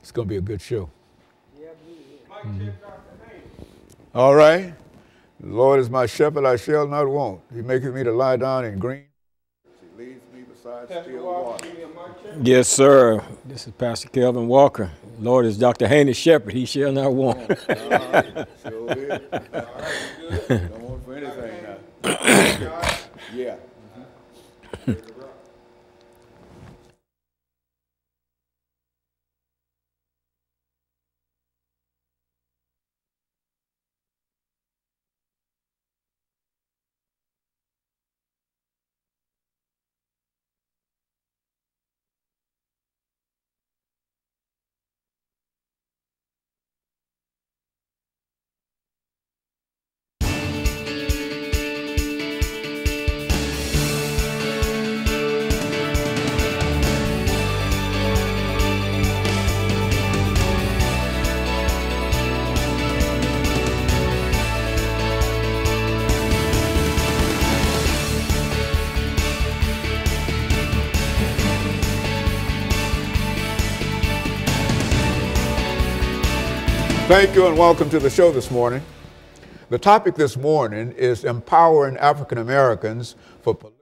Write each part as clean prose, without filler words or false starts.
It's going to be a good show. Mm-hmm. All right. The Lord is my shepherd, I shall not want. He maketh me to lie down in green. He leads me beside still water. Yes, sir. This is Pastor KWalker. Lord is Dr. Haney's shepherd. He shall not want. Sure is. All right, good. Don't want for anything now. Yeah. Thank you and welcome to the show this morning. The topic this morning is empowering African Americans for political.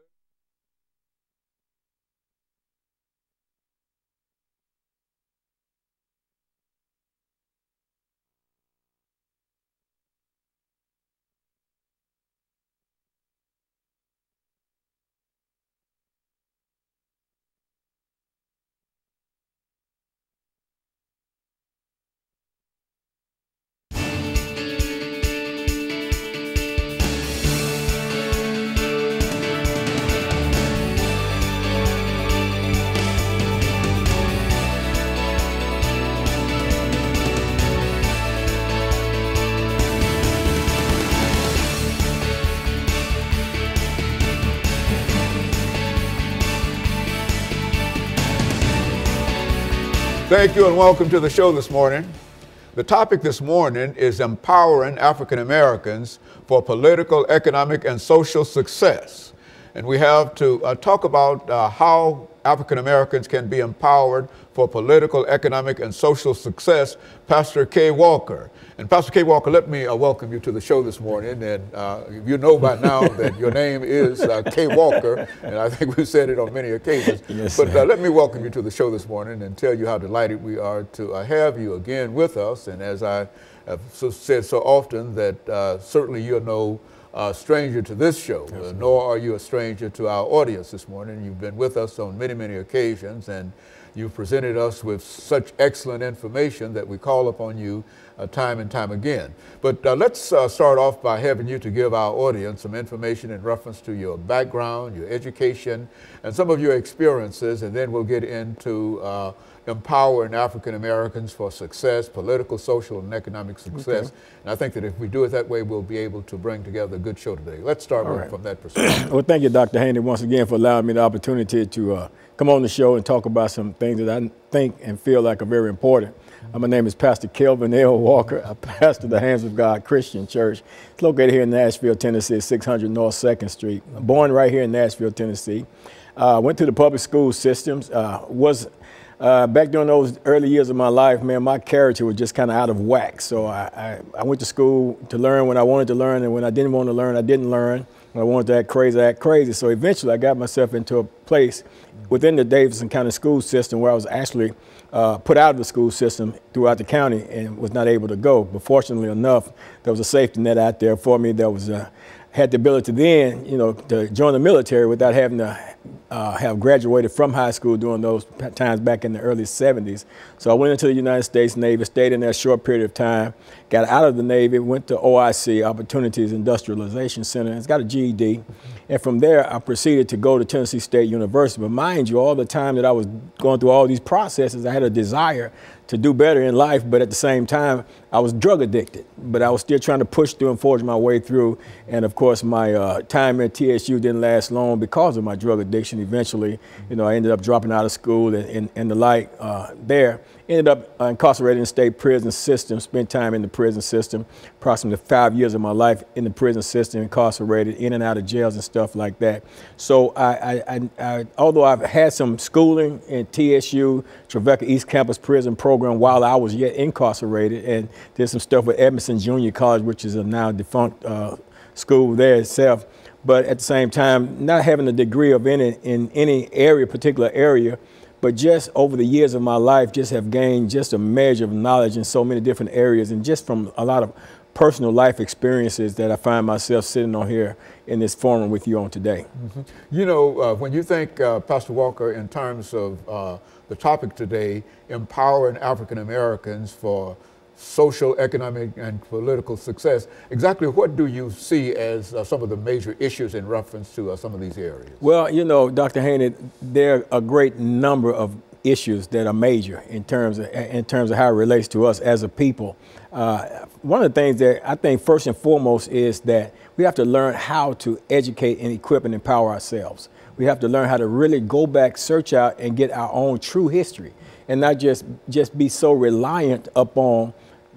Thank you and welcome to the show this morning. The topic this morning is empowering African Americans for political, economic, and social success. And we have to talk about how African Americans can be empowered for political, economic, and social success, Pastor KWalker. And Pastor KWalker, let me welcome you to the show this morning. And you know by now that your name is KWalker, and I think we've said it on many occasions. Yes, but let me welcome you to the show this morning and tell you how delighted we are to have you again with us. And as I have said so often, that certainly you're no stranger to this show, nor are you a stranger to our audience this morning. You've been with us on many, many occasions, and you've presented us with such excellent information that we call upon you time and time again. But let's start off by having you to give our audience some information in reference to your background, your education, and some of your experiences, and then we'll get into empowering African Americans for success, political, social, and economic success. Okay. And I think that if we do it that way, we'll be able to bring together a good show today. Let's start from that perspective. Well, thank you, Dr. Haney, once again for allowing me the opportunity to come on the show and talk about some things that I think and feel like are very important. My name is Pastor Kelvin L. Walker. I pastor the Hands of God Christian Church. It's located here in Nashville, Tennessee, 600 North 2nd Street. Born right here in Nashville, Tennessee. Went to the public school systems, back during those early years of my life, man, my character was just kind of out of whack. So I went to school to learn when I wanted to learn, and when I didn't want to learn, I didn't learn. When I wanted to act crazy. So eventually I got myself into a place within the Davidson County school system where I was actually put out of the school system throughout the county and was not able to go. But fortunately enough, there was a safety net out there for me that was had the ability then, to join the military without having to have graduated from high school during those times back in the early 70s. So I went into the United States Navy, stayed in there a short period of time, got out of the Navy, went to OIC, Opportunities Industrialization Center, and got a GED. And from there, I proceeded to go to Tennessee State University. But mind you, all the time that I was going through all these processes, I had a desire to do better in life, but at the same time, I was drug addicted. But I was still trying to push through and forge my way through. And of course, my time at TSU didn't last long because of my drug addiction. Eventually, I ended up dropping out of school and the like there. Ended up incarcerated in the state prison system, spent time in the prison system, approximately 5 years of my life in the prison system, incarcerated, in and out of jails and stuff like that. So although I've had some schooling in TSU, Trevecca East Campus Prison Program while I was yet incarcerated, and did some stuff with Edmondson Junior College, which is a now defunct school there itself. But at the same time, not having a degree of in any area, particular area, but just over the years of my life, just have gained just a measure of knowledge in so many different areas, and just from a lot of personal life experiences that I find myself sitting on here in this forum with you on today. Mm-hmm. You know, when you think, Pastor Walker, in terms of the topic today, empowering African Americans for social, economic, and political success, exactly what do you see as some of the major issues in reference to some of these areas? Well, you know, Dr. Haney, there are a great number of issues that are major in terms of how it relates to us as a people. One of the things that I think first and foremost is that we have to learn how to educate and equip and empower ourselves. We have to learn how to really go back, search out, and get our own true history, and not just be so reliant upon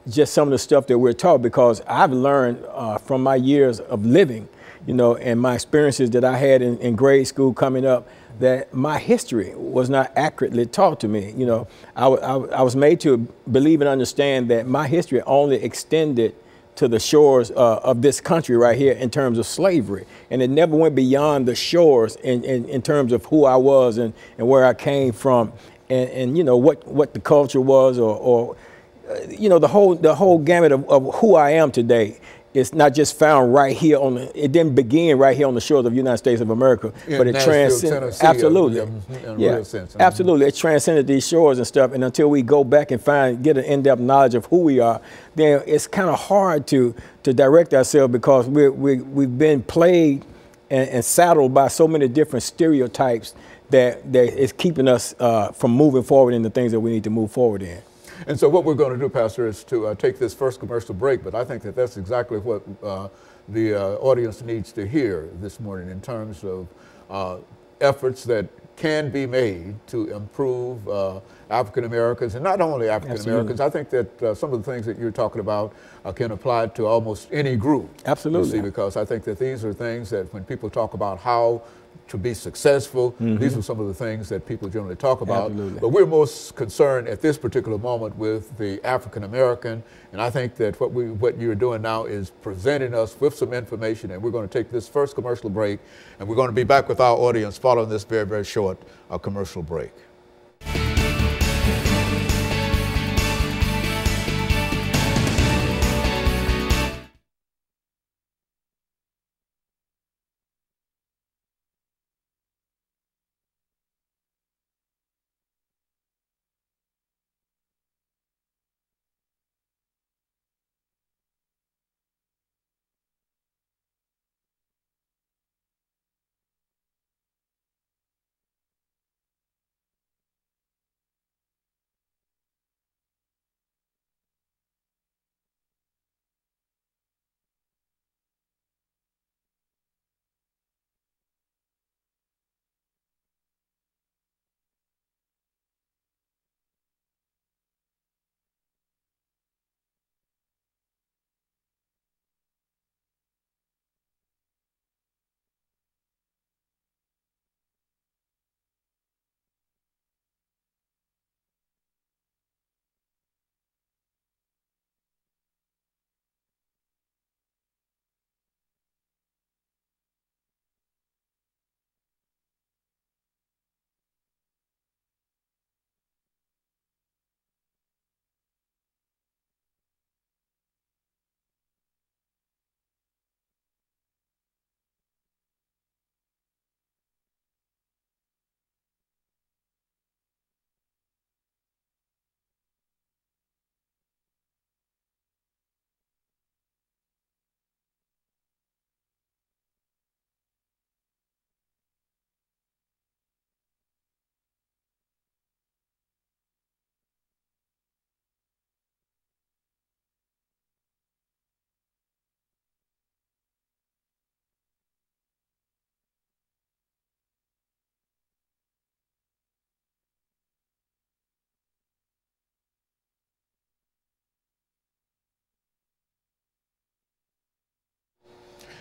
just some of the stuff that we're taught, because I've learned from my years of living, you know, and my experiences that I had in grade school coming up, that my history was not accurately taught to me. You know, I was made to believe and understand that my history only extended to the shores of this country right here in terms of slavery, and it never went beyond the shores in terms of who I was and where I came from, and you know what the culture was, or you know, the whole gamut of who I am today. It's not just found right here it didn't begin right here on the shores of the United States of America, but it transcended. Absolutely. Real sense. Absolutely. It transcended these shores and stuff. And until we go back and get an in-depth knowledge of who we are, then it's kind of hard to direct ourselves, because we've been plagued and saddled by so many different stereotypes that is keeping us from moving forward in the things that we need to move forward in. And so what we're going to do, Pastor, is to take this first commercial break, but I think that that's exactly what the audience needs to hear this morning in terms of efforts that can be made to improve African Americans, and not only African Americans. I think that some of the things that you're talking about can apply to almost any group. Absolutely. You see, because I think that these are things that when people talk about how to be successful, these are some of the things that people generally talk about. Absolutely. But we're most concerned at this particular moment with the African American, and I think that what you're doing now is presenting us with some information, and we're going to take this first commercial break, and we're going to be back with our audience following this very, very short commercial break.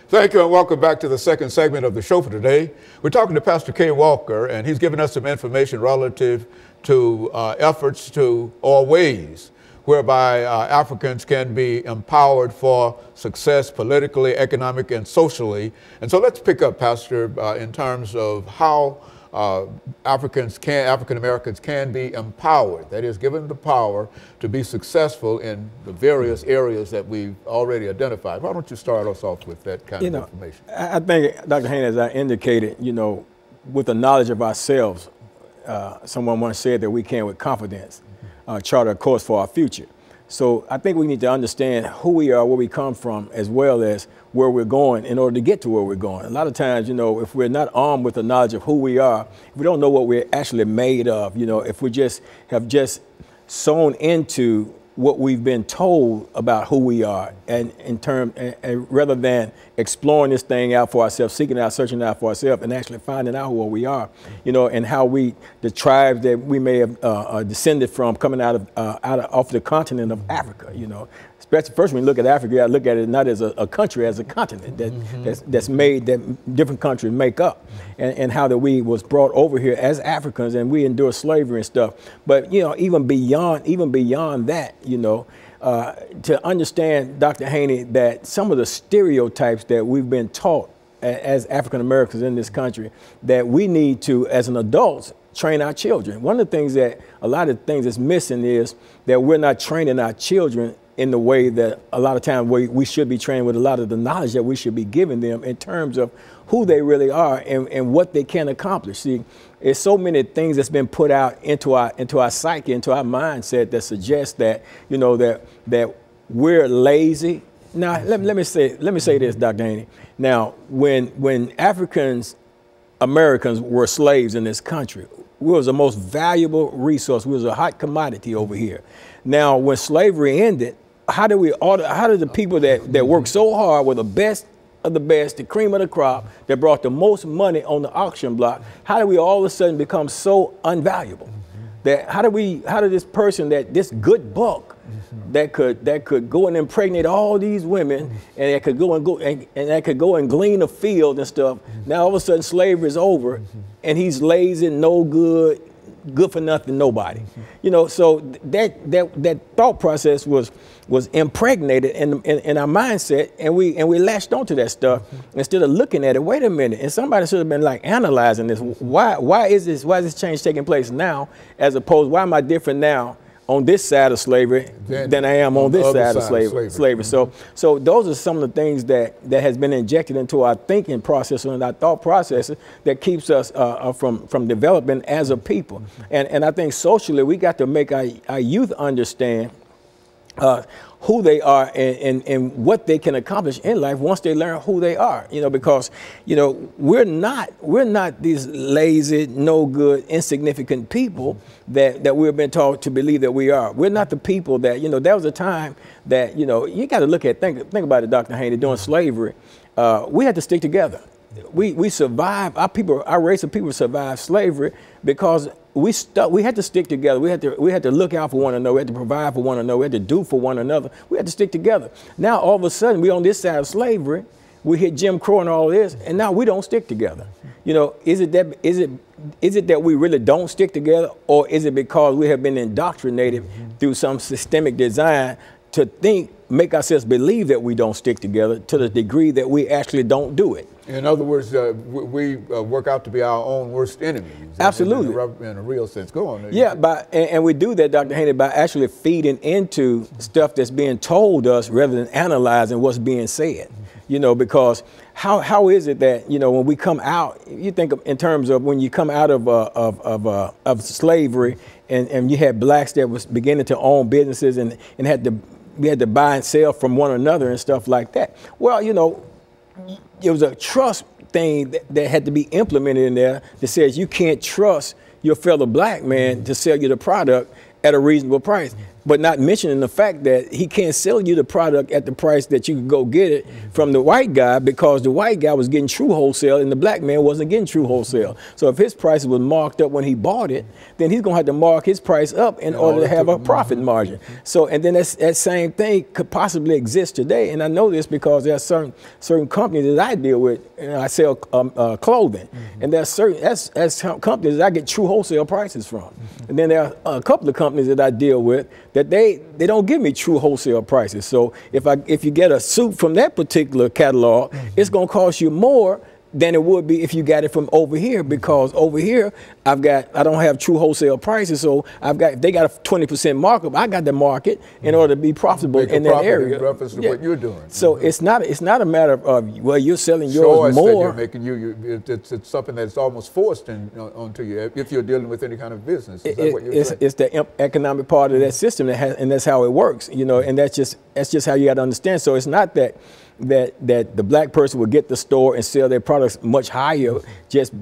Thank you and welcome back to the second segment of the show for today. We're talking to Pastor KWalker, and he's given us some information relative to efforts to, or ways whereby Africans can be empowered for success politically, economic, and socially. And so let's pick up, Pastor, in terms of how African Americans can be empowered, that is, given the power to be successful in the various areas that we've already identified. Why don't you start us off with that kind of information? I think, Dr. Haney, as I indicated, with the knowledge of ourselves, someone once said that we can, with confidence, chart a course for our future. So I think we need to understand who we are, where we come from, as well as where we're going in order to get to where we're going. A lot of times, if we're not armed with the knowledge of who we are, if we don't know what we're actually made of, if we have sewn into what we've been told about who we are, and rather than exploring this thing out for ourselves, seeking out, searching out for ourselves, and actually finding out who we are, and how the tribes that we may have descended from, coming off the continent of Africa, Especially first, when you look at Africa, you got to look at it not as a country, as a continent that's made, that different countries make up, and how that we was brought over here as Africans, and we endure slavery and stuff. But even beyond that, to understand, Dr. Haney, that some of the stereotypes that we've been taught as African Americans in this country, that we need to, as an adults, train our children. One of the things that a lot of things that's missing is that we're not training our children in the way that a lot of times we should be trained, with a lot of the knowledge that we should be giving them in terms of who they really are and what they can accomplish. See, there's so many things that's been put out into our psyche, into our mindset, that suggests that that we're lazy. Now, let me say this, Dr. Haney. Now, when Americans were slaves in this country, we was the most valuable resource. We was a hot commodity over here. Now, when slavery ended, how did the people that worked so hard, were the best of the best, the cream of the crop, that brought the most money on the auction block, how did we all of a sudden become so unvaluable? That how did this person, this good buck, that could go and impregnate all these women, and that could go and glean a field and stuff. Now all of a sudden slavery is over, and he's lazy, no good for nothing, nobody. So that thought process was impregnated in our mindset, and we latched onto that stuff instead of looking at it. Wait a minute, and somebody should have been like analyzing this. Why is this change taking place now, as opposed, why am I different now on this side of slavery than I am on this side of slavery. So those are some of the things that has been injected into our thinking process and our thought processes that keeps us from developing as a people. And I think socially we got to make our youth understand who they are and what they can accomplish in life once they learn who they are, because, we're not these lazy, no good, insignificant people that we've been taught to believe that we are. We're not the people that, there was a time that, you got to think about it, Dr. Haney, during slavery, we had to stick together. We survived, our race of people survived slavery because we had to stick together. We had to look out for one another. We had to provide for one another. We had to do for one another. We had to stick together. Now, all of a sudden, we on this side of slavery. We hit Jim Crow and all this, and now we don't stick together. Is it that we really don't stick together, or is it because we have been indoctrinated through some systemic design to make ourselves believe that we don't stick together to the degree that we actually don't do it? In other words, we work out to be our own worst enemies. Absolutely. In a real sense. Go on. Yeah, and we do that, Dr. Haney, by actually feeding into stuff that's being told us rather than analyzing what's being said. Because how is it that, when we come out, you think in terms of when you come out of slavery and you had blacks that was beginning to own businesses and we had to buy and sell from one another and stuff like that. Well, it was a trust thing that had to be implemented in there that says you can't trust your fellow black man to sell you the product at a reasonable price. but not mentioning the fact that he can't sell you the product at the price that you could go get it from the white guy, because the white guy was getting true wholesale and the black man wasn't getting true wholesale. So if his price was marked up when he bought it, then he's gonna have to mark his price up in order to have a profit margin. So, and then that same thing could possibly exist today. And I know this because there are certain companies that I deal with, and I sell clothing, and there's that's companies that I get true wholesale prices from. And then there are a couple of companies that I deal with that they don't give me true wholesale prices. So if you get a suit from that particular catalog, it's going to cost you more than it would be if you got it from over here, because over here I don't have true wholesale prices, so if they got a 20% markup, I got to market in order to be profitable in that area. In reference to what you're doing. So it's not a matter of, well, you're selling yours more. That you're making it's something that's almost forced onto you if you're dealing with any kind of business. Is that what you're saying? It's the economic part of that system and that's how it works, you know, and that's just how you got to understand. So it's not that the black person would get the store and sell their products much higher just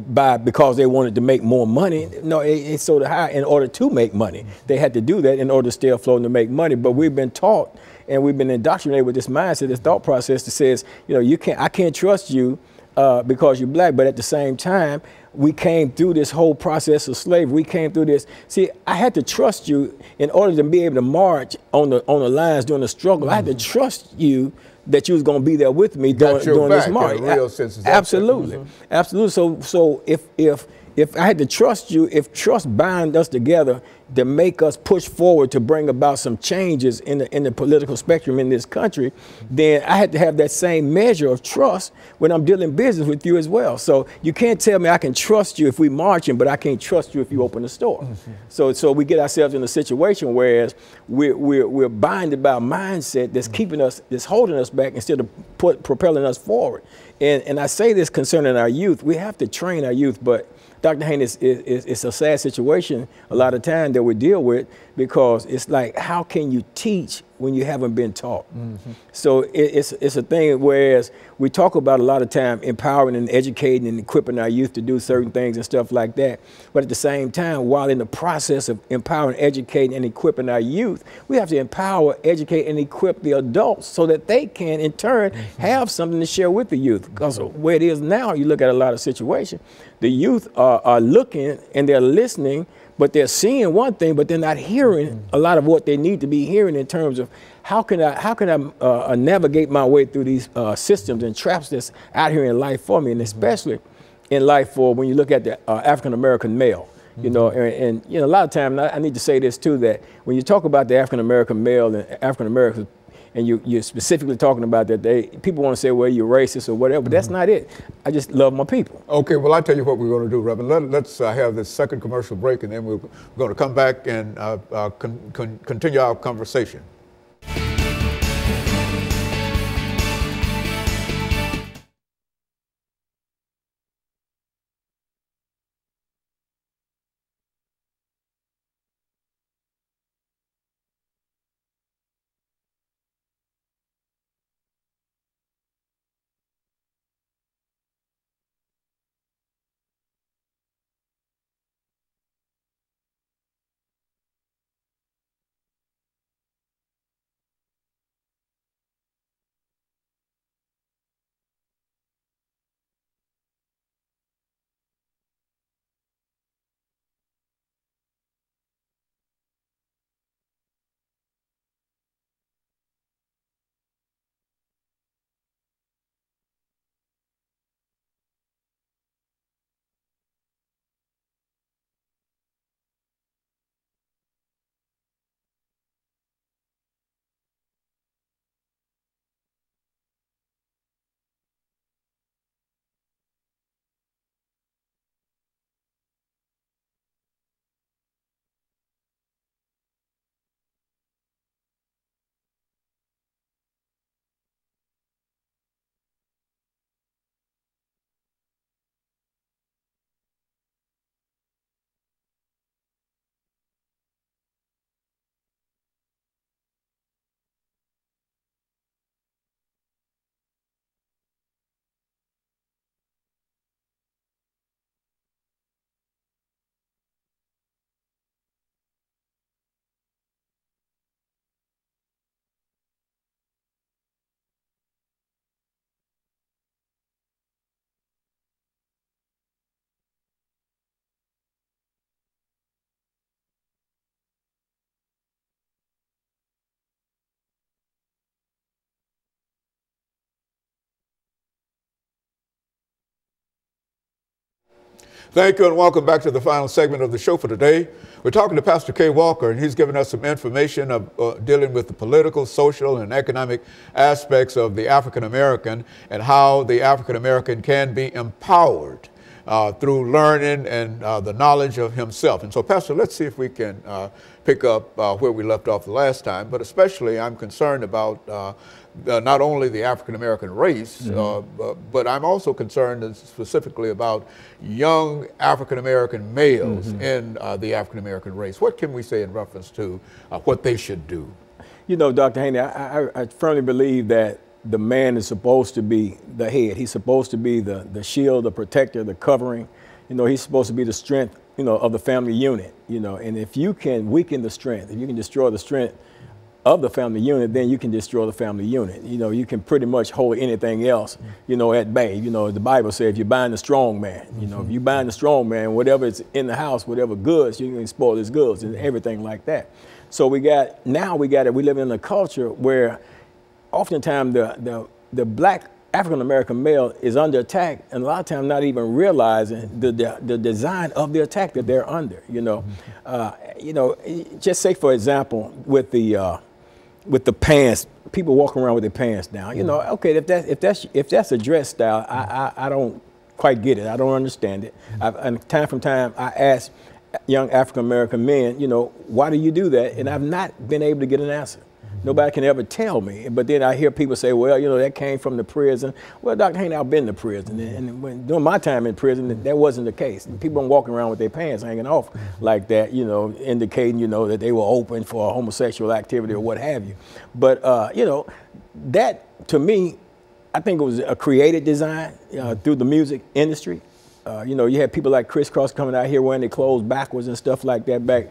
because they wanted to make more money. No, it's so high in order to make money. They had to do that in order to stay afloat and to make money. But we've been taught and we've been indoctrinated with this mindset, this thought process that says, you know, I can't trust you because you're black. But at the same time, we came through this whole process of slavery. We came through this. See, I had to trust you in order to be able to march on the lines during the struggle. I had to trust you that you was going to be there with me during this march. In a real sense, absolutely, absolutely. So if I had to trust you, if trust bind us together to make us push forward to bring about some changes in the political spectrum in this country, then I had to have that same measure of trust when I'm dealing business with you as well. So you can't tell me I can trust you if we marching, but I can't trust you if you open the store. So we get ourselves in a situation whereas we're binded by a mindset that's keeping us, that's holding us back instead of propelling us forward. And I say this concerning our youth. We have to train our youth, but Dr. Haynes, it's a sad situation a lot of time that we deal with, because it's like, how can you teach when you haven't been taught? So it's a thing, whereas we talk about a lot of time empowering and educating and equipping our youth to do certain things and stuff like that. But at the same time, while in the process of empowering, educating, and equipping our youth, we have to empower, educate, and equip the adults so that they can, in turn, have something to share with the youth. Because where it is now, you look at a lot of situations, the youth are looking and they're listening, but they're seeing one thing, but they're not hearing a lot of what they need to be hearing in terms of how can I navigate my way through these systems and traps that's out here in life for me, and especially in life for when you look at the African-American male. You know, and you know, a lot of times I need to say this too, that when you talk about the African-American male and African-Americans, and you're specifically talking about that, people want to say, well, you're racist or whatever, but that's not it. I just love my people. Okay, well, I'll tell you what we're going to do, Reverend. Let's have this second commercial break, and then we're going to come back and continue our conversation. Thank you and welcome back to the final segment of the show for today. We're talking to Pastor KWalker, and he's given us some information of dealing with the political, social, and economic aspects of the African American and how the African American can be empowered through learning and the knowledge of himself. And so, Pastor, let's see if we can pick up where we left off the last time, but especially I'm concerned about not only the African American race, but I'm also concerned specifically about young African American males in the African American race. What can we say in reference to what they should do? You know, Dr. Haney, I firmly believe that the man is supposed to be the head. He's supposed to be the shield, the protector, the covering. You know, he's supposed to be the strength, you know, of the family unit, you know. And if you can weaken the strength, if you can destroy the strength of the family unit, then you can destroy the family unit. You know, you can pretty much hold anything else, you know, at bay. You know, the Bible says if you bind the strong man, you know, if you bind the strong man, whatever is in the house, whatever goods, you can spoil his goods and everything like that. So we live in a culture where oftentimes the black African American male is under attack, and a lot of times not even realizing the design of the attack that they're under. You know, just say for example with the pants, people walking around with their pants down. You know, okay, if that's a dress style, I don't quite get it. I don't understand it. And time from time, I ask young African American men, you know, why do you do that? And I've not been able to get an answer. Nobody can ever tell me. But then I hear people say, well, you know, that came from the prison. Well, Dr. Haney, I've been to prison. And during my time in prison, that wasn't the case. People weren't walking around with their pants hanging off like that, you know, indicating, you know, that they were open for homosexual activity or what have you. But, you know, that to me, I think it was a creative design through the music industry. You know, you had people like Criss Cross coming out here wearing their clothes backwards and stuff like that back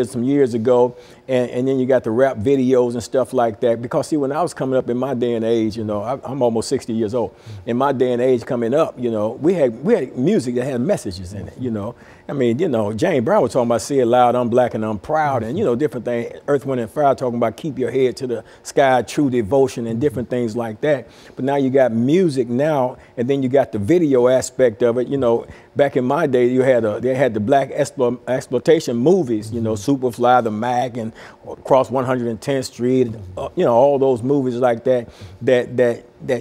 some years ago. And then you got the rap videos and stuff like that. Because see, when I was coming up in my day and age, you know, I'm almost 60 years old. In my day and age coming up, you know, we had music that had messages in it, you know. I mean, you know, James Brown was talking about say it loud, I'm black and I'm proud, and, you know, different things. Earth, Wind, and Fire talking about keep your head to the sky, true devotion, and different things like that. But now you got music now, and then you got the video aspect of it. You know, back in my day, they had the black exploitation movies, you know, Superfly, The Mac, and Across 110th Street, you know, all those movies like that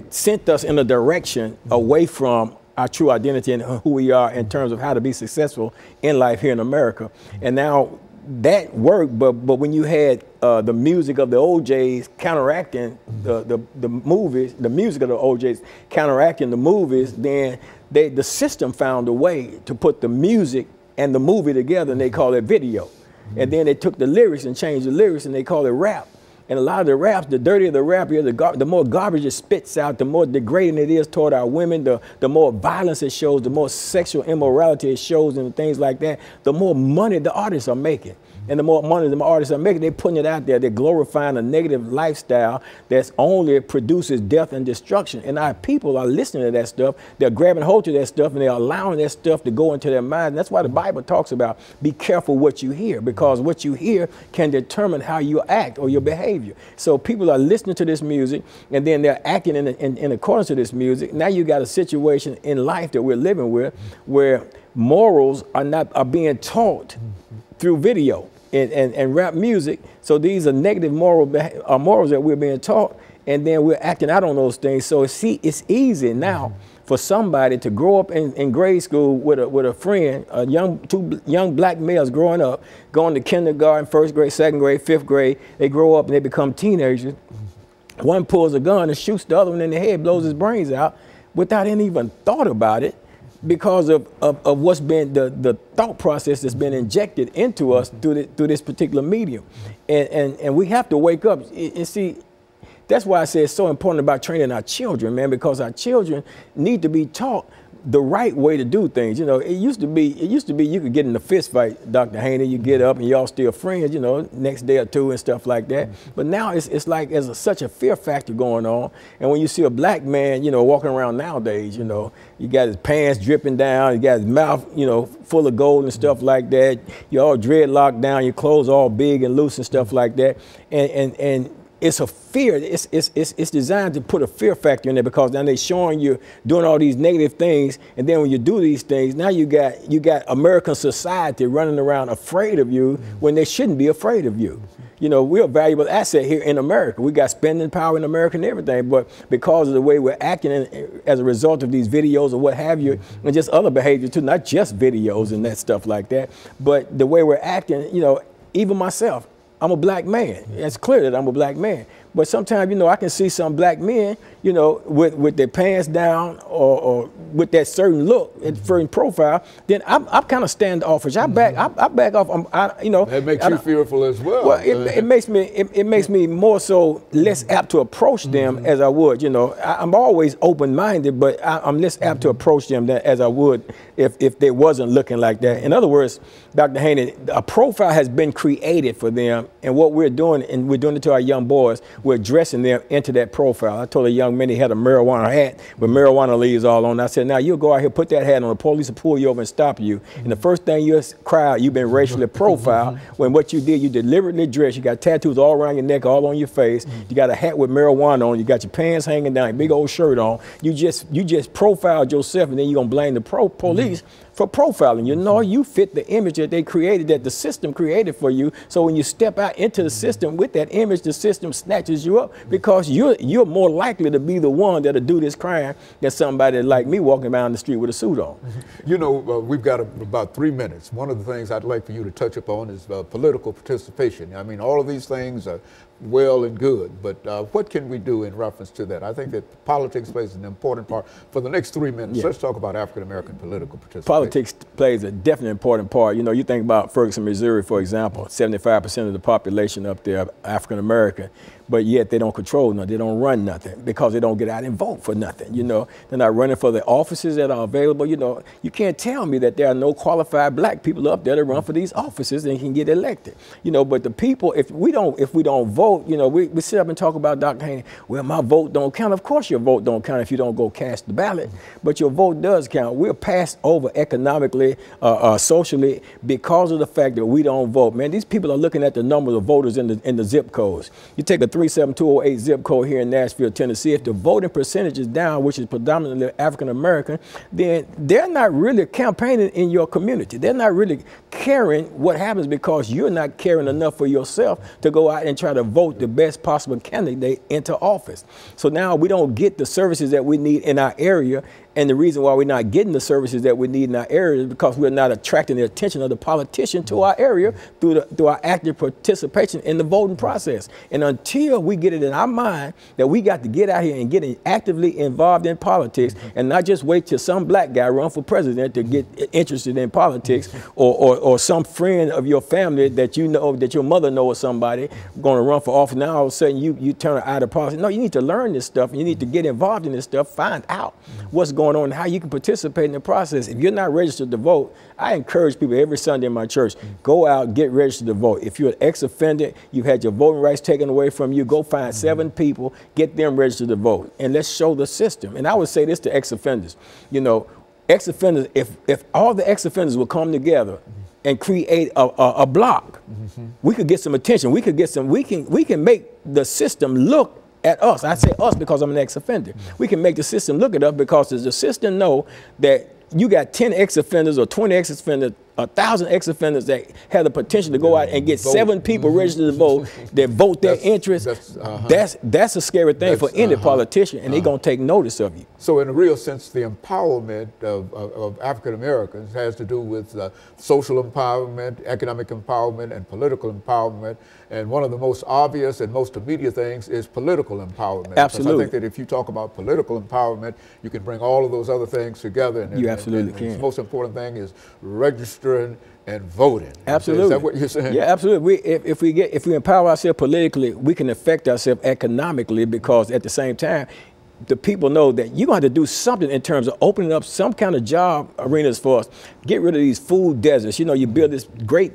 sent us in a direction away from our true identity and who we are in terms of how to be successful in life here in America. And now that worked, but when you had the music of the OJs counteracting the movies, the music of the OJs counteracting the movies, then the system found a way to put the music and the movie together, and they call it video. And then they took the lyrics and changed the lyrics, and they call it rap. And a lot of the raps, the dirtier the rap is, the more garbage it spits out, the more degrading it is toward our women, the more violence it shows, the more sexual immorality it shows and things like that, the more money the artists are making. And the more money the artists are making, they're putting it out there. They're glorifying a negative lifestyle that's only produces death and destruction. And our people are listening to that stuff. They're grabbing hold to that stuff, and they're allowing that stuff to go into their minds. And that's why the Bible talks about be careful what you hear, because what you hear can determine how you act or your behavior. So people are listening to this music, and then they're acting in accordance to this music. Now you got a situation in life that we're living with where morals are being taught through video and rap music. So these are negative morals that we're being taught, and then we're acting out on those things. So it's easy now for somebody to grow up in grade school with a friend, two young black males growing up, going to kindergarten, first grade, second grade, fifth grade. They grow up and they become teenagers. One pulls a gun and shoots the other one in the head, blows his brains out without any even thought about it, because of what's been the thought process that's been injected into us through this particular medium. And we have to wake up and see. That's why I say it's so important about training our children, man, because our children need to be taught the right way to do things. You know, it used to be you could get in a fist fight, Dr. Haney, you get up and y'all still friends, you know, next day or two and stuff like that. But now it's like there's such a fear factor going on. And when you see a black man, you know, walking around nowadays, you know, you got his pants dripping down, you got his mouth, you know, full of gold and stuff like that. You're all dreadlocked down, your clothes all big and loose and stuff like that. And it's a fear. It's designed to put a fear factor in there, because now they're showing you doing all these negative things, and then when you do these things, now you got American society running around afraid of you when they shouldn't be afraid of you. You know, we're a valuable asset here in America. We got spending power in America and everything, but because of the way we're acting as a result of these videos or what have you, and just other behavior too, not just videos and that stuff like that, but the way we're acting, you know, even myself, I'm a black man. It's clear that I'm a black man. But sometimes, you know, I can see some black men, you know, with their pants down or with that certain look, certain profile, then I'm kind of standoffish. I back off. You know, that makes you fearful as well. Well, it makes me more so less apt to approach them as I would. You know, I'm always open-minded, but I'm less apt to approach them as I would if they wasn't looking like that. In other words, Dr. Haney, a profile has been created for them, and what we're doing, and we're doing it to our young boys, we're dressing them into that profile. I told a young man he had a marijuana hat with marijuana leaves all on. I said, now you'll go out here, put that hat on, the police will pull you over and stop you. And the first thing you'll cry out, you've been racially profiled, when what you did, you deliberately dressed, you got tattoos all around your neck, all on your face, you got a hat with marijuana on, you got your pants hanging down, your big old shirt on. You just profiled yourself, and then you're gonna blame the police for profiling. You know, you fit the image that they created, that the system created for you. So when you step out into the system with that image, the system snatches you up, because you're more likely to be the one that'll do this crime than somebody like me walking down the street with a suit on. You know, we've got about 3 minutes. One of the things I'd like for you to touch upon is political participation. I mean, all of these things are well and good, but what can we do in reference to that? I think that politics plays an important part. For the next 3 minutes, let's talk about African-American political participation. Politics plays a definitely important part. You know, you think about Ferguson, Missouri, for example, 75% of the population up there are African-American, but yet they don't control nothing, they don't run nothing, because they don't get out and vote for nothing. You know, they're not running for the offices that are available. You know, you can't tell me that there are no qualified black people up there to run for these offices and can get elected. You know, but the people, if we don't vote, you know, we sit up and talk about, Dr. Haney, well, my vote don't count. Of course your vote don't count if you don't go cast the ballot, but your vote does count. We're passed over economically, socially, because of the fact that we don't vote. Man, these people are looking at the number of voters in the zip codes. You take a 37208 zip code here in Nashville, Tennessee. If the voting percentage is down, which is predominantly African-American, then they're not really campaigning in your community. They're not really caring what happens, because you're not caring enough for yourself to go out and try to vote the best possible candidate into office. So now we don't get the services that we need in our area. And the reason why we're not getting the services that we need in our area is because we're not attracting the attention of the politician to our area through our active participation in the voting process. And until we get it in our mind that we got to get out here and get actively involved in politics, and not just wait till some black guy run for president to get interested in politics, or some friend of your family that you know, that your mother knows somebody going to run for office, now all of a sudden you turn an eye to politics. No, you need to learn this stuff, and you need to get involved in this stuff, find out what's going on and how you can participate in the process. If you're not registered to vote, I encourage people every Sunday in my church, go out, get registered to vote. If you're an ex-offender, you've had your voting rights taken away from you, go find 7 people, get them registered to vote, and let's show the system. And I would say this to ex-offenders, you know, ex-offenders, if all the ex-offenders will come together and create a block, we could get some attention. We can make the system look at us. I say us because I'm an ex-offender. We can make the system look at us, because does the system know that you got 10 ex-offenders or 20 ex-offenders, 1,000 ex-offenders that have the potential to go out and get 7 people registered to vote that vote their interest. That's a scary thing for any politician, and they're going to take notice of you. So in a real sense, the empowerment of African Americans has to do with social empowerment, economic empowerment, and political empowerment. And one of the most obvious and most immediate things is political empowerment. Absolutely. Because I think that if you talk about political empowerment, you can bring all of those other things together. And you absolutely can. The most important thing is registering and voting. Absolutely. Is that what you're saying? Yeah, absolutely. If we empower ourselves politically, we can affect ourselves economically, because at the same time, the people know that you're going to have to do something in terms of opening up some kind of job arenas for us. Get rid of these food deserts. You know, you build this great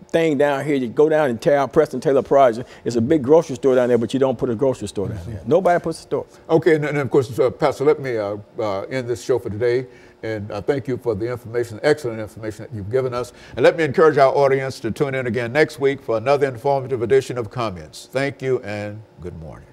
thing down here, you go down and tear out Preston Taylor Project. It's a big grocery store down there, but you don't put a grocery store down there. Nobody puts a store. Okay, and of course, Pastor, let me end this show for today. And I thank you for the information, excellent information that you've given us. And let me encourage our audience to tune in again next week for another informative edition of Comments. Thank you and good morning.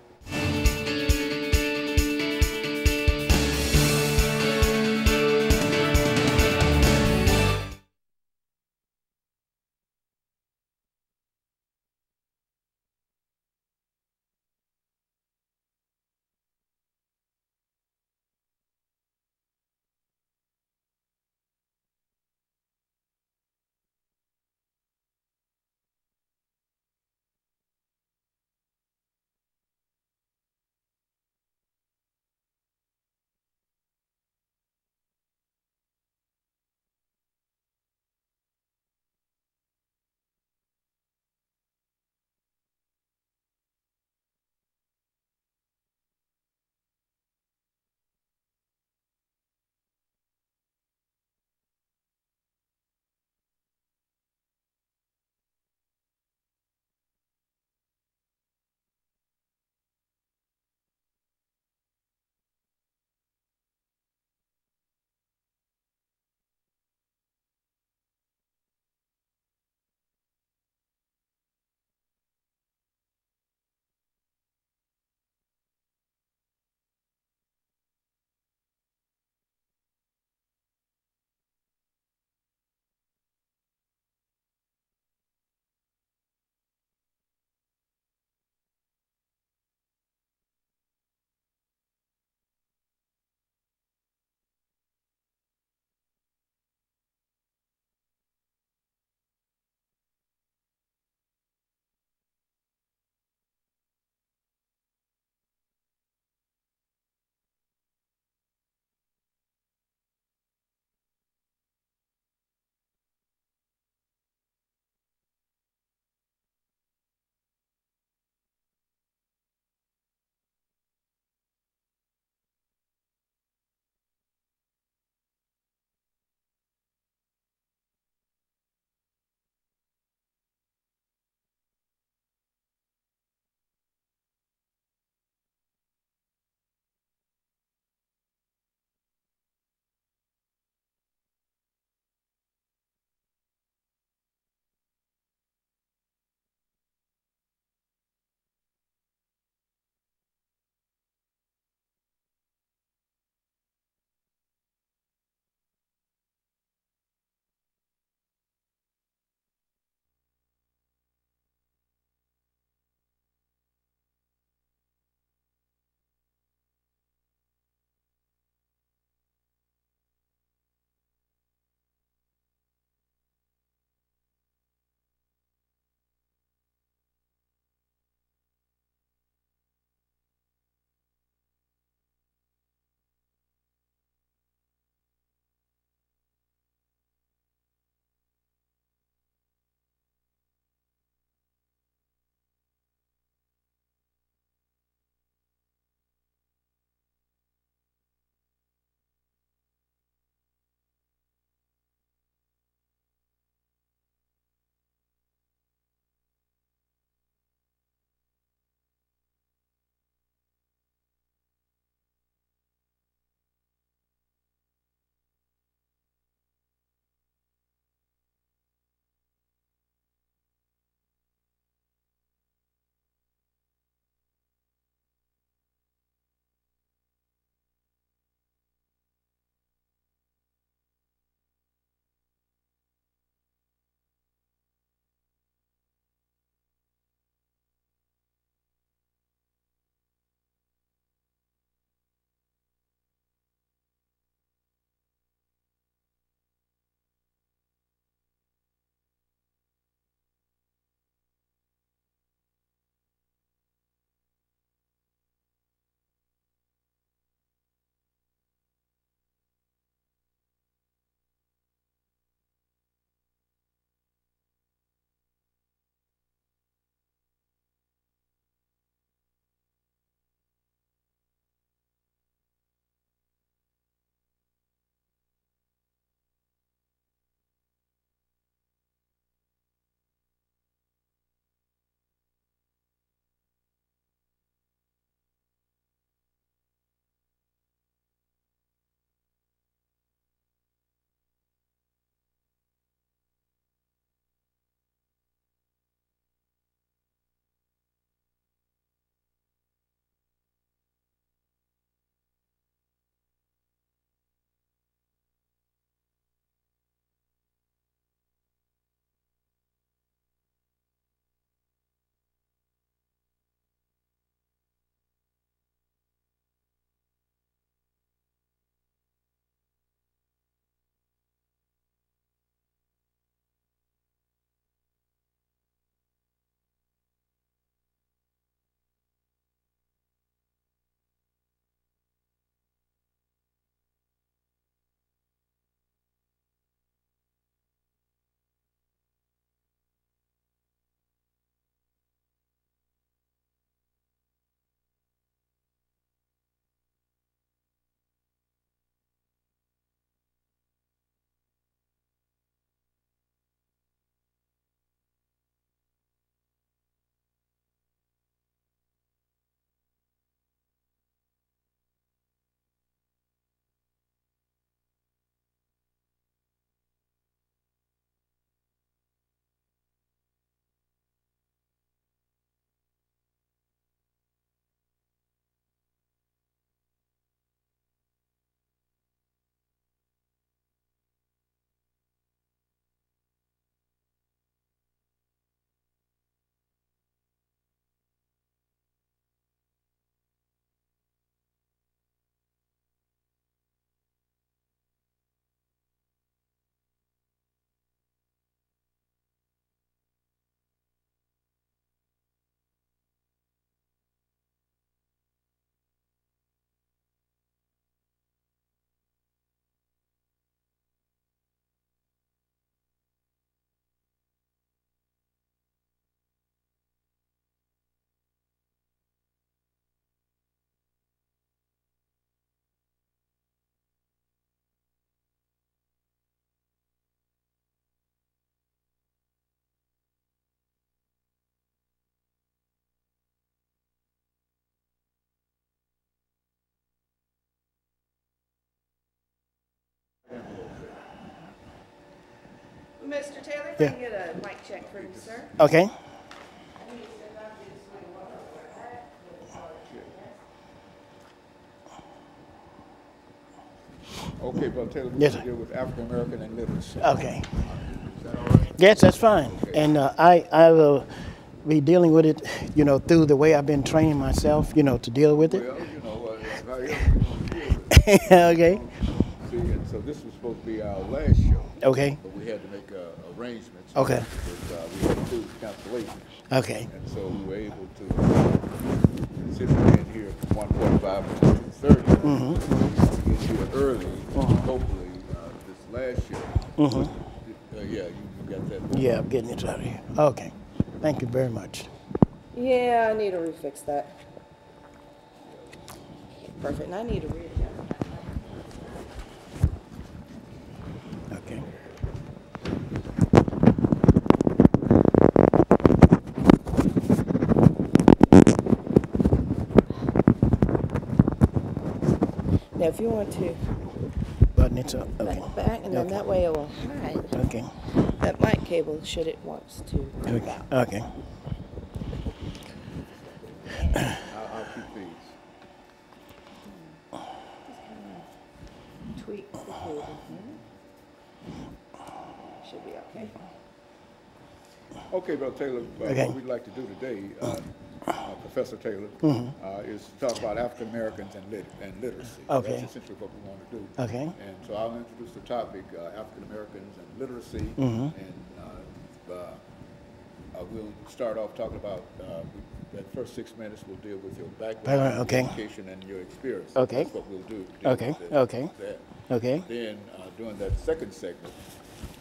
Mr. Taylor, if I can get a mic check for you, sir. Okay. Okay, Brother Taylor, we're Yes, going to deal with African American and literacy. Okay. Is that all right? Yes, that's fine. Okay. And I will be dealing with it, you know, through the way I've been training myself, you know, to deal with it. Well, you know, however you want to deal with it. Okay. See, and so this was supposed to be our last show. Okay. But we had to make arrangements. Okay. Because we had 2 cancellations. Okay. And so we were able to sit in here from 1:45 to 2:30. Mm-hmm. Get here early. Hopefully, this last show. Yeah, you got that. Yeah, I'm getting it out of here. Okay. Thank you very much. Yeah, I need to refix that. Perfect. And I need to read it. Okay. Now, if you want to Button it up. Okay. back, and then Okay. that way it will hide Okay. that mic cable should it wants to move Okay. out. Okay. I'll keep these. Tweak the cable here. Should be okay. Okay, Brother Taylor, Okay. what we'd like to do today, Professor Taylor, is to talk about African Americans and literacy. Okay. That's essentially what we want to do. Okay. And so I'll introduce the topic, African Americans and literacy, and we'll start off talking about that first 6 minutes. We'll deal with your background, Okay. education, and your experience. Okay. That's what we'll do. Okay. Okay. Okay. Then during that second segment,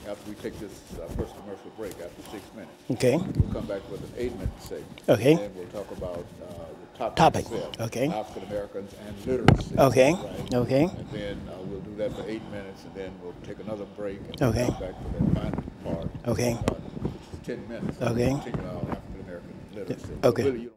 after we take this first commercial break, after 6 minutes, Okay. we'll come back with an 8-minute segment. Okay. And then we'll talk about the Topic. itself, Okay. African Americans and literacy. Okay. Right? Okay. And then we'll do that for 8 minutes, and then we'll take another break and Okay. come back for that final part. Okay. Which is 10 minutes. Okay. We'll continue on African American literacy. Okay. Really, you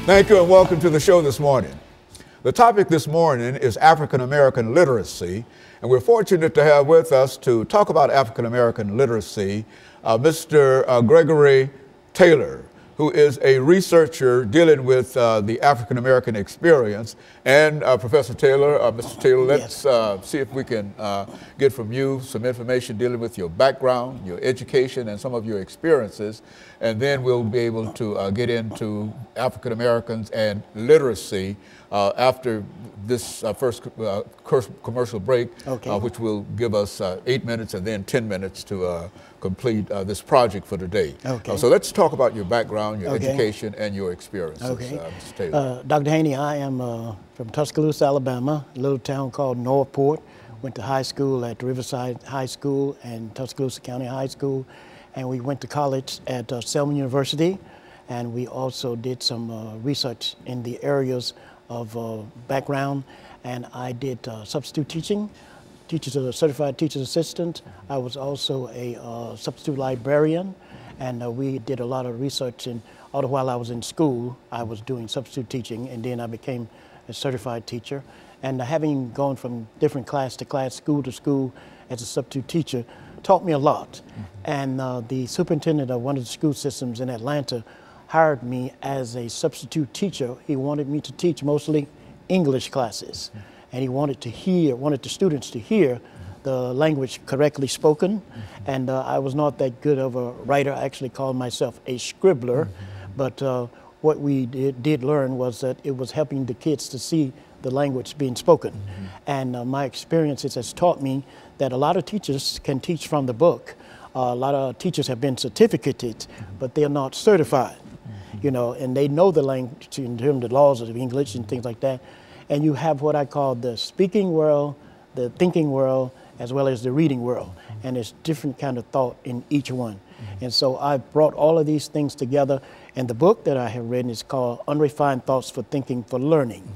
Thank you and welcome to the show this morning. The topic this morning is African American literacy, and we're fortunate to have with us to talk about African American literacy, Mr. Gregory Taylor, who is a researcher dealing with the African American experience. And Professor Taylor, Mr. Taylor, let's see if we can get from you some information dealing with your background, your education, and some of your experiences. And then we'll be able to get into African Americans and literacy after this first commercial break, which will give us 8 minutes and then 10 minutes to complete this project for today. Okay. So let's talk about your background, your education, and your experiences, Mr. Taylor. Dr. Haney, I am from Tuscaloosa, Alabama, a little town called Northport. Went to high school at Riverside High School and Tuscaloosa County High School. And we went to college at Selma University. And we also did some research in the areas of background. And I did substitute teaching, certified teacher's assistant. I was also a substitute librarian. And we did a lot of research. And all the while I was in school, I was doing substitute teaching. And then I became a certified teacher. And having gone from different class to class, school to school as a substitute teacher taught me a lot. And the superintendent of one of the school systems in Atlanta hired me as a substitute teacher. He wanted me to teach mostly English classes. And he wanted the students to hear the language correctly spoken. And I was not that good of a writer. I actually called myself a scribbler. But what we did learn was that it was helping the kids to see the language being spoken. And my experiences has taught me that a lot of teachers can teach from the book. A lot of teachers have been certificated, but they're not certified. You know, and they know the language in terms of the laws of English and things like that. And you have what I call the speaking world, the thinking world, as well as the reading world. And there's different kind of thought in each one. And so I brought all of these things together. And the book that I have written is called Unrefined Thoughts for Thinking for Learning.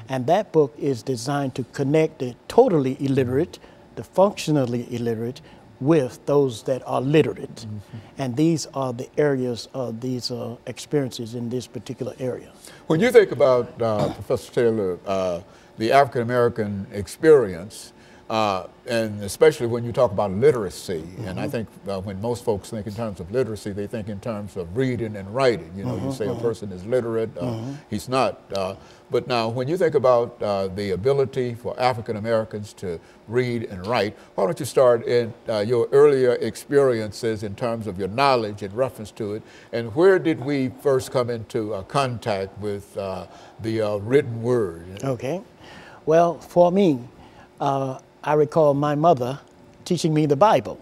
And that book is designed to connect the totally illiterate, the functionally illiterate, with those that are literate. And these are the areas of these experiences in this particular area. When you think about, Professor Taylor, the African American experience, and especially when you talk about literacy, and I think when most folks think in terms of literacy, they think in terms of reading and writing. You know, you say a person is literate, he's not. But now, when you think about the ability for African Americans to read and write, why don't you start in your earlier experiences in terms of your knowledge in reference to it, and where did we first come into contact with the written word? Okay. Well, for me, I recall my mother teaching me the Bible.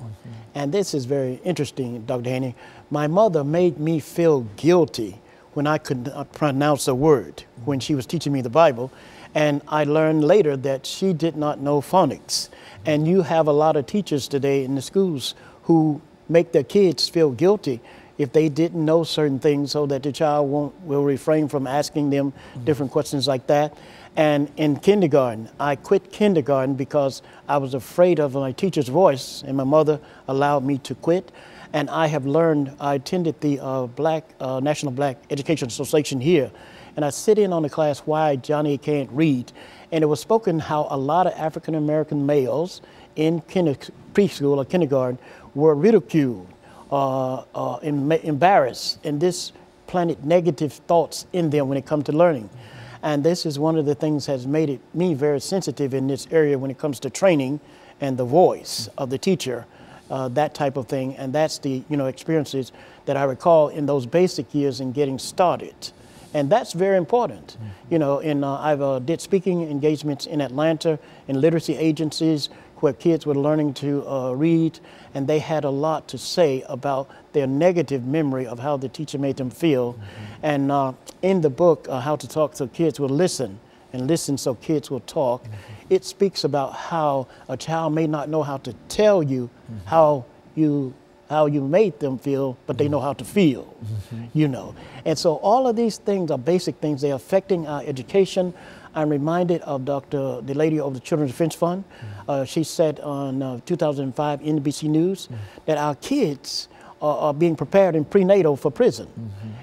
And this is very interesting, Dr. Haney. My mother made me feel guilty when I could not pronounce a word when she was teaching me the Bible. And I learned later that she did not know phonics. And you have a lot of teachers today in the schools who make their kids feel guilty if they didn't know certain things, so that the child will refrain from asking them different questions like that. And in kindergarten, I quit kindergarten because I was afraid of my teacher's voice, and my mother allowed me to quit. And I have learned, I attended the National Black Education Association here, and I sit in on the class, Why Johnny Can't Read. And it was spoken how a lot of African American males in preschool or kindergarten were ridiculed, embarrassed, and this planted negative thoughts in them when it comes to learning. And this is one of the things that has made me very sensitive in this area when it comes to training and the voice of the teacher, that type of thing. And that's the experiences that I recall in those basic years in getting started. And that's very important. You know, and I've did speaking engagements in Atlanta in literacy agencies where kids were learning to read, and they had a lot to say about their negative memory of how the teacher made them feel. And in the book, How to Talk So Kids Will Listen, and Listen So Kids Will Talk, it speaks about how a child may not know how to tell you how you made them feel, but they know how to feel, you know. And so all of these things are basic things. They're affecting our education. I'm reminded of the lady of the Children's Defense Fund. She said on 2005 NBC News that our kids are being prepared in prenatal for prison.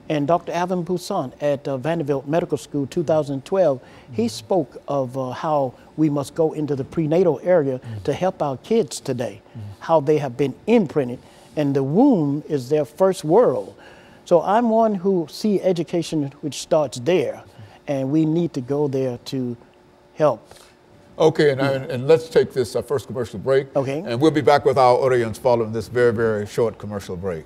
And Dr. Alvin Poussaint at Vanderbilt Medical School 2012, he spoke of how we must go into the prenatal area to help our kids today, how they have been imprinted, and the womb is their first world. So I'm one who see education which starts there, and we need to go there to help. Okay, and let's take this first commercial break. Okay. And we'll be back with our audience following this very, very short commercial break.